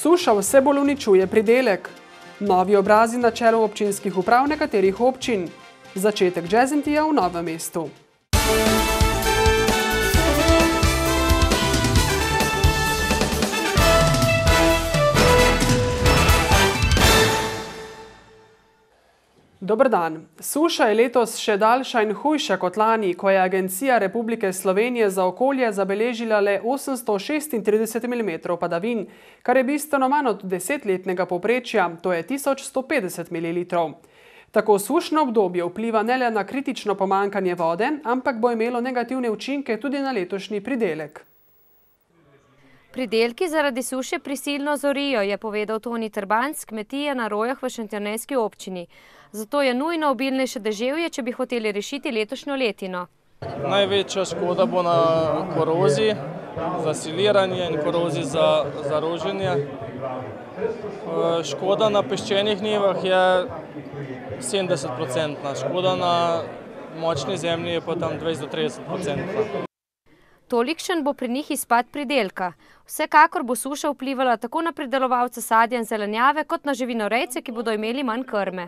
Suša vse bolj uničuje pridelek. Novi obrazi na čelu občinskih uprav nekaterih občin. Začetek Jazzentija v Novem mestu. Dober dan. Suša je letos še daljša in hujša kot lani, ko je Agencija Republike Slovenije za okolje zabeležila le 836 mm padavin, kar je bistveno manj od 10-letnega povprečja, to je 1150 ml. Tako sušno obdobje vpliva ne le na kritično pomanjkanje vode, ampak bo imelo negativne učinke tudi na letošnji pridelek. Pridelki zaradi suše prisilno zorijo, je povedal Toni Trban z kmetije na Rojah v Šentjernejski občini. Zato je nujno obilnejše deževje, če bi hoteli rešiti letošnjo letino. Največja škoda bo na koroziji, za siliranje in koroziji za roženje. Škoda na peščenih njivah je 70%, škoda na močni zemlji je pa tam 20–30%. Tolikšen bo pri njih izpad pridelka. Vsekakor bo suša vplivala tako na pridelovalce sadja in zelenjave, kot na živinorejce, ki bodo imeli manj krme.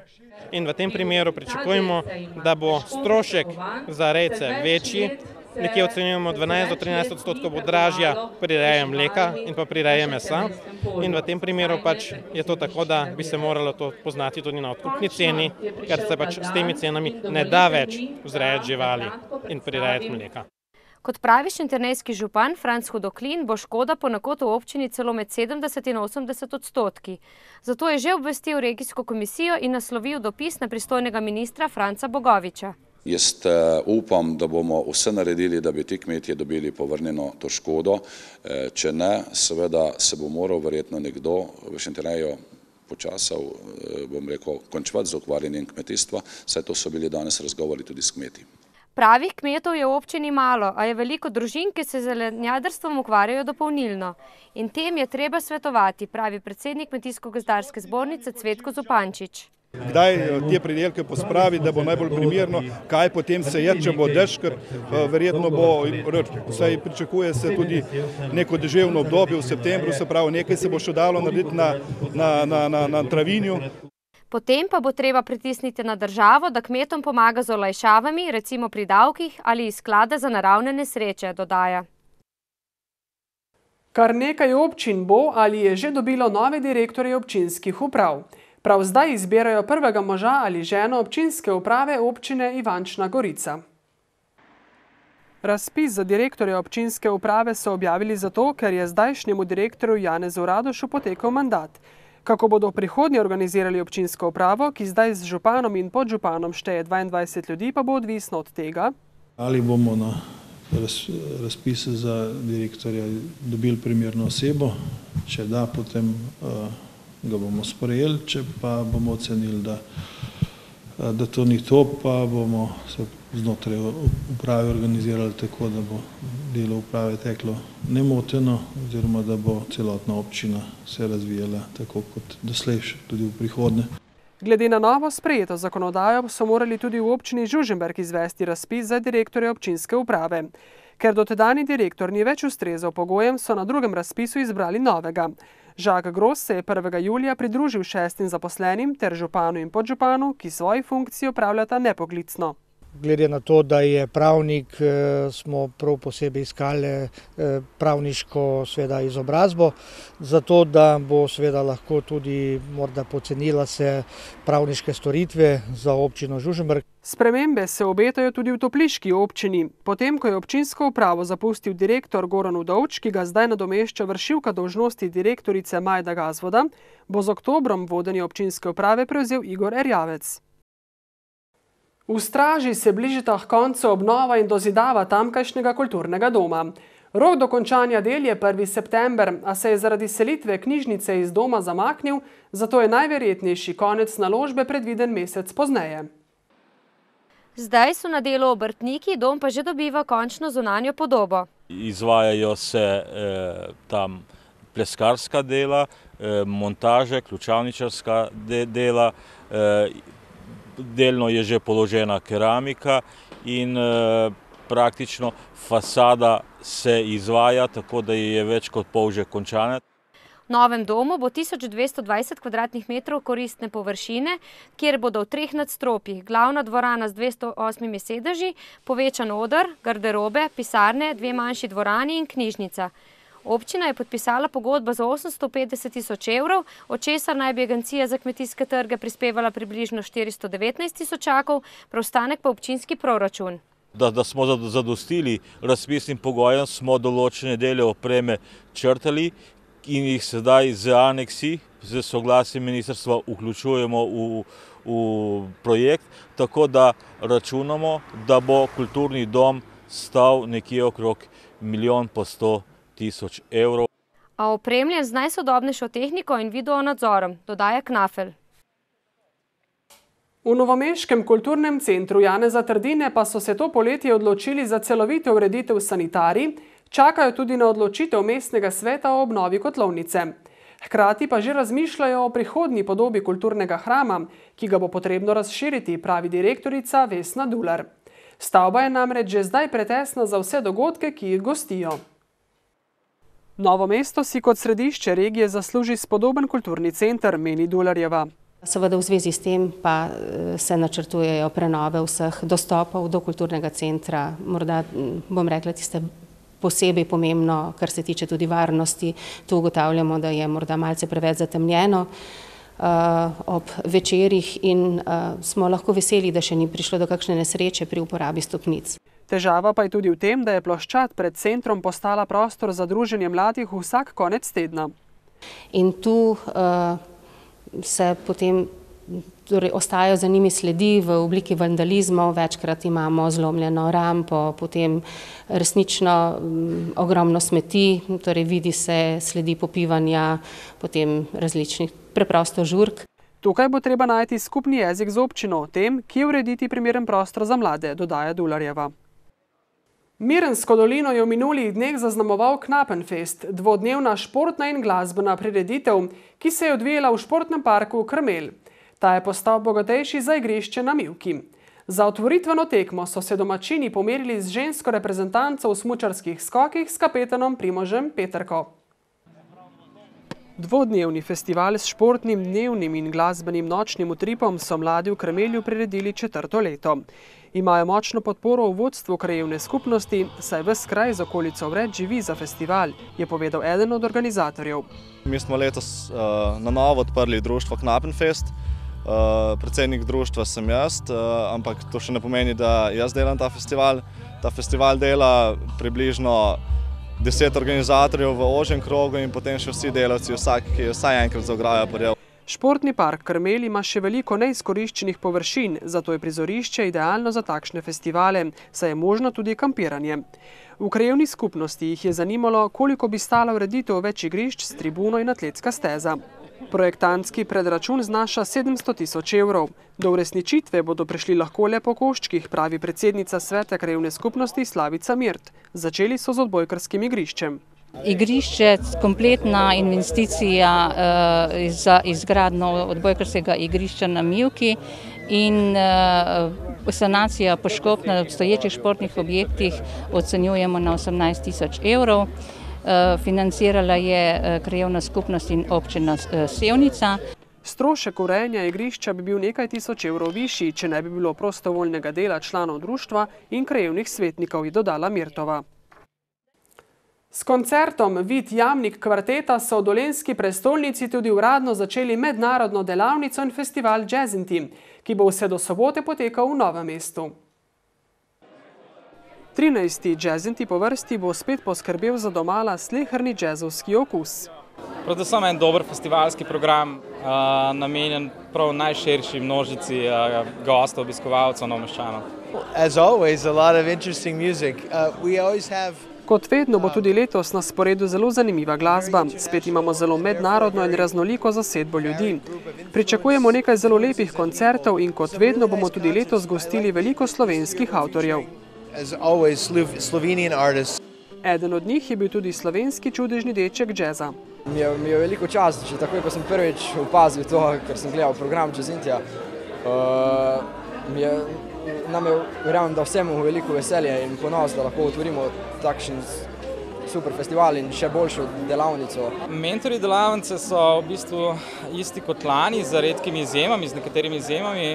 In v tem primeru pričakujemo, da bo strošek za rejce večji, nekje ocenjujemo 12–13% bo dražja prireja mleka in pa prireja mesa. In v tem primeru pač je to tako, da bi se moralo to poznati tudi na odkupni ceni, ker se pač s temi cenami ne da več vzrejati živali in prirejati mleka. Kot pravi šentjernejski župan Franc Hudoklin, bo škoda ponekod v občini celo med 70 in 80%. Zato je že obvestil regijsko komisijo in naslovil dopis na pristojnega ministra Franca Bogoviča. Jaz upam, da bomo vse naredili, da bi ti kmetje dobili povrnjeno to škodo. Če ne, seveda se bo moral verjetno nekdo v Šentjerneju počasal, bom rekel, končati z ukvarjanjem kmetijstva, saj to so bili danes razgovori tudi s kmeti. Pravih kmetov je v občini malo, a je veliko družin, ki se zelenjadarstvom ukvarjajo dopolnilno. In tem je treba svetovati, pravi predsednik Kmetijsko-gozdarske zbornice Cvetko Zupančič. Kdaj te pridelke pospraviti, da bo najbolj primerno, kaj potem sejati, če bo dež, ker verjetno bo, vsaj pričakuje se tudi neko deževno obdobje v septembru, se pravi, nekaj se bo še dalo narediti na travinju. Potem pa bo treba pritisniti na državo, da kmetom pomaga z olajšavami, recimo pri davkih ali iz sklada za naravne nesreče, dodaja. Kar nekaj občin bo ali je že dobilo nove direktorje občinskih uprav. Prav zdaj izbirajo prvega moža ali ženo občinske uprave občine Ivančna Gorica. Razpis za direktorja občinske uprave so objavili zato, ker je zdajšnjemu direktorju Janezu Radošu potekel mandat. Kako bodo v prihodnje organizirali občinsko upravo, ki zdaj z županom in podžupanom šteje 22 ljudi, pa bo odvisno od tega. Ali bomo na razpise za direktorja dobili primerno osebo, če da, potem ga bomo sprejeli, če pa bomo ocenili, da to ni to, pa bomo se znotraj uprave organizirali tako, da bo delo uprave teklo nemoteno, oziroma da bo celotna občina se razvijala tako kot doslej tudi v prihodnje. Glede na novo sprejeto zakonodajo so morali tudi v občini Žužemberk izvesti razpis za direktorja občinske uprave. Ker dotedajni direktor ni več ustrezal pogojem, so na drugem razpisu izbrali novega. Žak Gros se je 1. julija pridružil 6 zaposlenim ter županu in podžupanu, ki svoji funkciji opravljata nepoklicno. Glede na to, da je pravnik, smo prav posebej iskali pravniško izobrazbo, zato da bo lahko tudi morda pocenila se pravniške storitve za občino Žužemberk. Spremembe se obetajo tudi v topliški občini. Potem, ko je občinsko upravo zapustil direktor Goran Udovč, ki ga zdaj nadomešča vršilka dolžnosti direktorice Majda Gazvoda, bo z oktobrom vodenje občinske uprave prevzel Igor Erjavec. V Straži se bližita h koncu obnova in dozidava tamkajšnjega kulturnega doma. Rok dokončanja del je 1. september, a se je zaradi selitve knjižnice iz doma zamaknil, zato je najverjetnejši konec naložbe predviden mesec pozneje. Zdaj so na delu obrtniki, dom pa že dobiva končno zunanjo podobo. Izvajajo se tam pleskarska dela, montaže, ključavničarska dela, delno je že položena keramika in praktično fasada se izvaja, tako da je več kot pol že končana. V novem domu bo 1220 kvadratnih metrov koristne površine, kjer bodo v 3 nadstropjih glavna dvorana z 208 sedeži, povečan oder, garderobe, pisarne, 2 manjši dvorani in knjižnica. Občina je podpisala pogodbo za 850 000 evrov, od česar naj bi Agencija za kmetijske trge prispevala približno 419 000, preostanek pa občinski proračun. Da smo zadostili razpisnim pogojem, smo določene dele opreme črtali in jih sedaj z aneksi, z soglasjem ministrstva vključujemo v projekt, tako da računamo, da bo kulturni dom stal nekje okrog 1 100 000 evrov. A opremljen z najsodobnejšo tehniko in videonadzorom, dodaja Knafelj. V novomeškem kulturnem centru Janeza Trdine pa so se to poletje odločili za celovito ureditev sanitarij, čakajo tudi na odločitev mestnega sveta o obnovi kotlovnice. Hkrati pa že razmišljajo o prihodnji podobi kulturnega hrama, ki ga bo potrebno razširiti, pravi direktorica Vesna Dular. Stavba je namreč že zdaj pretesna za vse dogodke, ki jih gostijo. Novo mesto si kot središče regije zasluži spodoben kulturni center, meni Dularjeva. Seveda v zvezi s tem pa se načrtujejo prenove vseh dostopov do kulturnega centra. Morda bom rekla tiste posebej pomembno, kar se tiče tudi varnosti. Tu ugotavljamo, da je morda malce preveč zatemnjeno ob večerih in smo lahko veseli, da še ni prišlo do kakšne nesreče pri uporabi stopnic. Težava pa je tudi v tem, da je ploščad pred centrom postala prostor za druženje mladih vsak konec tedna. In tu se potem ostajajo za njimi sledi v obliki vandalizmov, večkrat imamo zlomljeno rampo, potem resnično ogromno smeti, torej vidi se sledi popivanja, potem različnih preprosto žurk. Tukaj bo treba najti skupni jezik z občino o tem, kje urediti primeren prostor za mlade, dodaja Dularjeva. Mirensko dolino je v minulih dneh zaznamoval Knapenfest, dvodnevna športna in glasbena prireditev, ki se je odvijala v športnem parku Krmelj. Ta je postal bogatejši za igrišče na Mivki. Za otvoritveno tekmo so se domačini pomerili z žensko reprezentanco v smučarskih skokih s kapetanom Primožem Peterko. Dvodnevni festival s športnim dnevnim in glasbenim nočnim utripom so mladi v Kremelju priredili 4. leto. Imajo močno podporo v vodstvu krajevne skupnosti, saj ves kraj z okolico Vred živi za festival, je povedal eden od organizatorjev. Mi smo letos na novo odprli društvo Knapenfest. Predsednik društva sem jaz, ampak to še ne pomeni, da jaz delam ta festival. Ta festival dela približno 10 organizatorjev v ožjem krogu in potem še vsi delavci, vsak, ki je vsaj enkrat za ograjo prijel. Športni park Krmelj ima še veliko neizkoriščenih površin, zato je prizorišče idealno za takšne festivale, saj je možno tudi kampiranje. V krajevni skupnosti jih je zanimalo, koliko bi stala ureditev več igrišč s tribuno in atletska steza. Projektantski predračun znaša 700 000 evrov. Do uresničitve bodo prišli lahko le po koščkih, pravi predsednica sveta krajevne skupnosti Slavica Mirt. Začeli so z odbojkarskim igriščem. Igrišče, kompletna investicija za izgradnjo odbojkarskega igrišča na Mivki in sanacija poškodb na obstoječih športnih objektih ocenjujemo na 18 000 evrov. Financirala je krajevna skupnost in občina Sevnica. Strošek urejanja igrišča bi bil nekaj tisoč evrov višji, če ne bi bilo prostovoljnega dela članov društva in krajevnih svetnikov, je dodala Mirtova. S koncertom Vid Jamnik kvarteta so v dolenjski prestolnici tudi uradno začeli mednarodno delavnico in festival Jazzinti, ki bo vse do sobote potekal v Novem mestu. 13. Jazzinti po vrsti bo spet poskrbel za domala sleherni džezovski okus. Predvsem en dober festivalski program, namenjen prav najširši množici gostov, obiskovalcev, Novomeščanov. As always, a lot of interesting music. We always have Kot vedno bo tudi letos na sporedu zelo zanimiva glasba. Spet imamo zelo mednarodno in raznoliko zasedbo ljudi. Pričakujemo nekaj zelo lepih koncertov in kot vedno bomo tudi letos gostili veliko slovenskih avtorjev. Eden od njih je bil tudi slovenski čudežni deček džeza. Mi je veliko čast, že takoj, ko sem prvič opazil to, ker sem gledal program Jazzintija. Nam je, verjamem, da vsemu veliko veselje in ponos, da lahko otvorimo takšen super festival in še boljšo delavnico. Mentorji delavnice so v bistvu isti kot lani, z redkimi izjemami, z nekaterimi izjemami.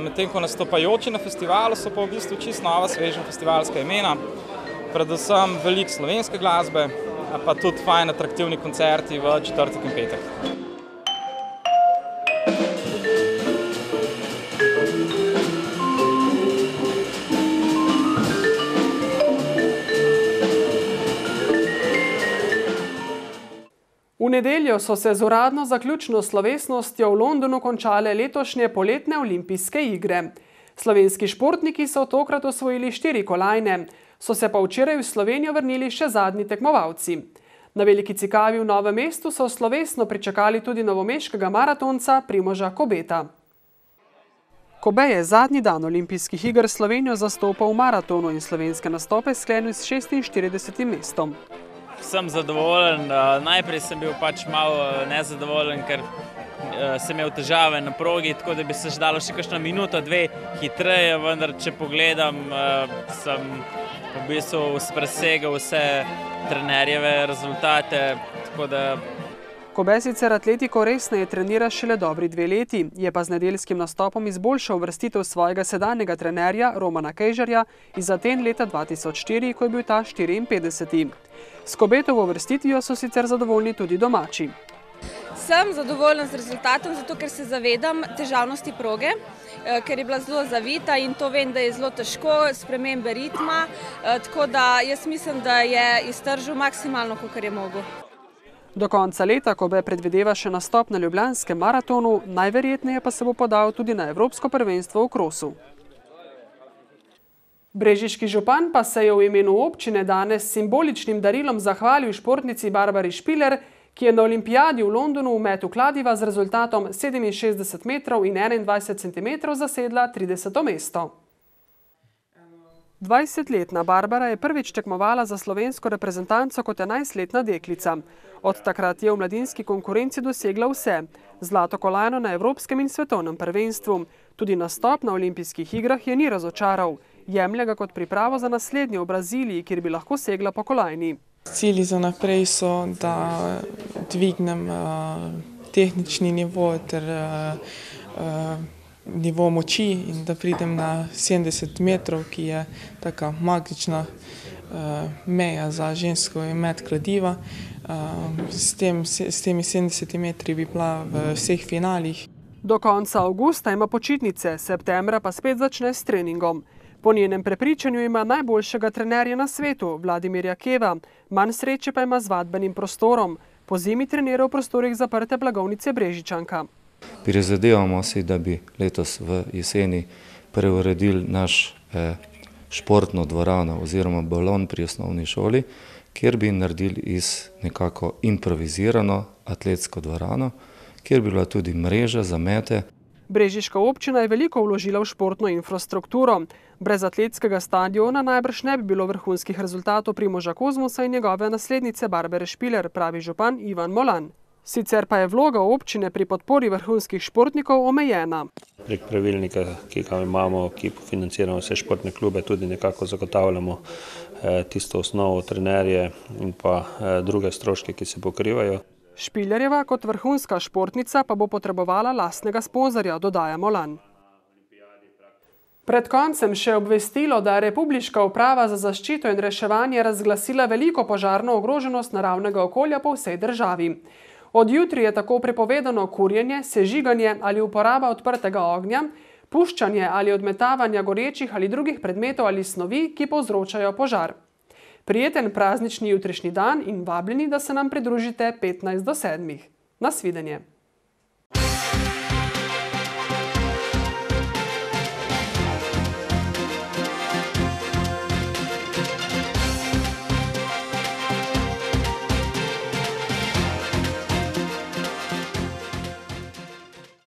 Medtem ko nastopajoči na festivalu so pa v bistvu čisto nova, sveža festivalska imena. Predvsem veliko slovenske glasbe, pa tudi fajn atraktivni koncerti v četrtek in petek. V nedeljo so se z uradno zaključno slovesnostjo v Londonu končale letošnje poletne olimpijske igre. Slovenski športniki so tokrat osvojili 4 kolajne, so se pa včeraj v Slovenijo vrnili še zadnji tekmovalci. Na Veliki Cikavi v Novem mestu so slovesno pričakali tudi novomeškega maratonca Primoža Kobeta. Kobe je zadnji dan olimpijskih iger Slovenijo zastopal v maratonu in slovenske nastope sklenil s 46. mestom. Sem zadovoljen, najprej sem bil pač malo nezadovoljen, ker sem imel težave na progi, tako da bi se že dalo še kakšna minuta, 2 hitreje, vendar če pogledam, sem v bistvu presegel vse trenerjeve rezultate, tako da... Kobe sicer atletiko resneje trenira šele dobri 2 leti, je pa z nedeljskim nastopom izboljšal uvrstitev svojega sedanjega trenerja Romana Kejžarja iz Aten leta 2004, ko je bil ta 54. S Kobetovo uvrstitvijo so sicer zadovoljni tudi domači. Sem zadovoljen z rezultatom, zato ker se zavedam težavnosti proge, ker je bila zelo zavita in to vem, da je zelo težko, spremembe ritma, tako da jaz mislim, da je iztržil maksimalno, kolikor je mogel. Do konca leta Kobe predvideva še nastop na Ljubljanskem maratonu, najverjetneje pa se bo podal tudi na Evropsko prvenstvo v krosu. Brežiški župan pa se je v imenu občine danes s simboličnim darilom zahvalil športnici Barbari Špiler, ki je na olimpijadi v Londonu v metu kladiva z rezultatom 67 metrov in 21 centimetrov zasedla 30. mesto. 20-letna Barbara je prvič tekmovala za slovensko reprezentanco kot 11-letna deklica. Od takrat je v mladinski konkurenci dosegla vse. Zlato kolajno na evropskem in svetovnem prvenstvu. Tudi nastop na olimpijskih igrah je ni razočaral. Jemlje ga kot pripravo za naslednjo v Braziliji, kjer bi lahko segla po kolajni. Cilji za naprej so, da dvignem tehnični nivo ter nivo moči in da pridem na 70 metrov, ki je taka magična meja za žensko met kladiva. S temi 70 metri bi bila v vseh finalih. Do konca avgusta ima počitnice, septembra pa spet začne s treningom. Po njenem prepričanju ima najboljšega trenerja na svetu, Vladimirja Keva, manj sreče pa ima z vadbenim prostorom. Po zimi trenira v prostorih zaprte blagovnice Brežičanka. Prizadevamo si, da bi letos v jeseni preuredili naš športno dvorano oziroma balon pri osnovni šoli, kjer bi naredili iz nekako improvizirano atletsko dvorano, kjer bi bila tudi mreža za mete. Brežiška občina je veliko vložila v športno infrastrukturo. Brez atletskega stadiona najbrž ne bi bilo vrhunskih rezultatov Primoža Kozmusa in njegove naslednice Barbare Špiler, pravi župan Ivan Molan. Sicer pa je vloga občine pri podpori vrhunskih športnikov omejena. Prek pravilnika, ki ga imamo, ki financiramo vse športne klube, tudi nekako zagotavljamo tisto osnovo, trenerje in pa druge stroške, ki se pokrivajo. Špilerjeva kot vrhunska športnica pa bo potrebovala lastnega sponzorja, dodaja Molan. Pred koncem še obvestilo, da je Republiška uprava za zaščito in reševanje razglasila veliko požarno ogroženost naravnega okolja po vsej državi. Od jutri je tako prepovedano kurjenje, sežiganje ali uporaba odprtega ognja, puščanje ali odmetavanja gorečih ali drugih predmetov ali snovi, ki povzročajo požar. Prijeten praznični jutrišnji dan in vabljeni, da se nam pridružite 15 do 7. Nasvidenje.